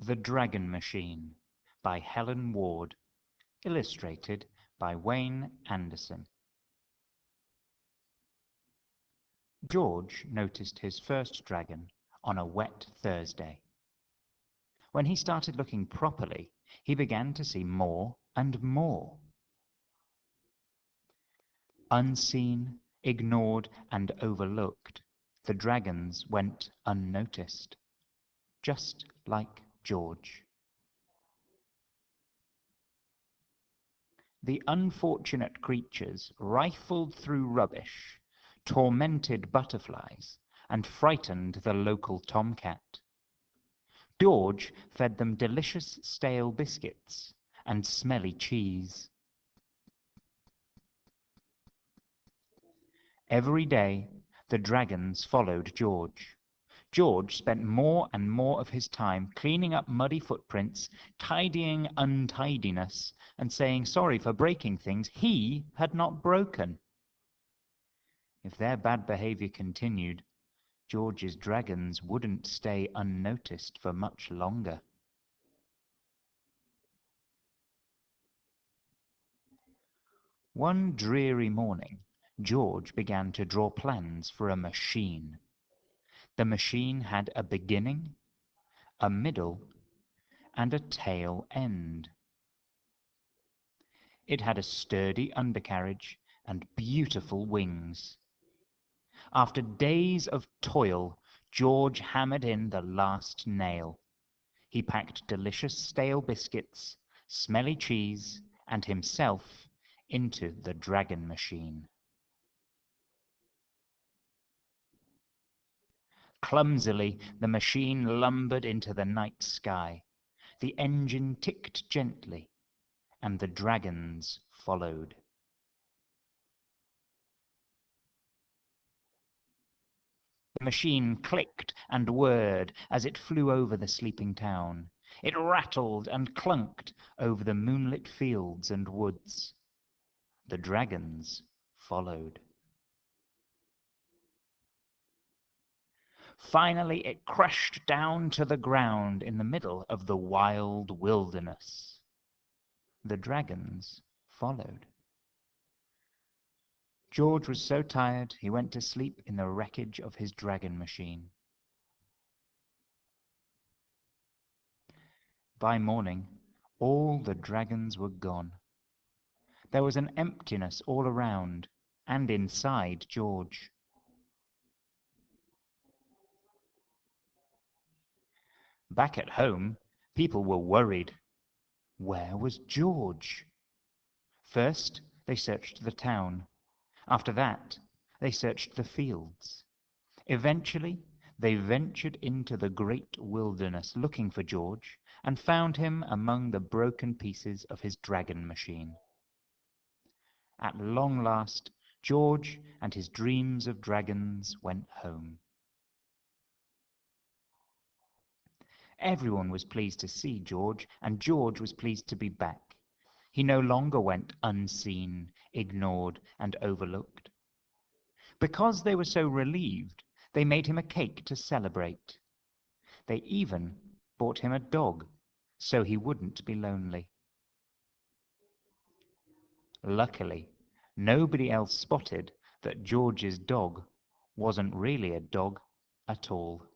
The Dragon Machine by Helen Ward, illustrated by Wayne Anderson. George noticed his first dragon on a wet Thursday. When he started looking properly, he began to see more and more. Unseen, ignored, and overlooked, the dragons went unnoticed, just like George. The unfortunate creatures rifled through rubbish, tormented butterflies, and frightened the local tomcat. George fed them delicious stale biscuits and smelly cheese. Every day, the dragons followed George. George spent more and more of his time cleaning up muddy footprints, tidying untidiness, and saying sorry for breaking things he had not broken. If their bad behavior continued, George's dragons wouldn't stay unnoticed for much longer. One dreary morning, George began to draw plans for a machine. The machine had a beginning, a middle, and a tail end. It had a sturdy undercarriage and beautiful wings. After days of toil, George hammered in the last nail. He packed delicious stale biscuits, smelly cheese, and himself into the dragon machine. Clumsily, the machine lumbered into the night sky. The engine ticked gently, and the dragons followed. The machine clicked and whirred as it flew over the sleeping town. It rattled and clunked over the moonlit fields and woods. The dragons followed. Finally, it crashed down to the ground in the middle of the wild wilderness. The dragons followed. George was so tired he went to sleep in the wreckage of his dragon machine. By morning, all the dragons were gone. There was an emptiness all around and inside George. Back at home, people were worried. Where was George? First, they searched the town. After that, they searched the fields. Eventually, they ventured into the great wilderness looking for George and found him among the broken pieces of his dragon machine. At long last, George and his dreams of dragons went home. Everyone was pleased to see George, and George was pleased to be back. He no longer went unseen, ignored, and overlooked. Because they were so relieved, they made him a cake to celebrate. They even bought him a dog, so he wouldn't be lonely. Luckily, nobody else spotted that George's dog wasn't really a dog at all.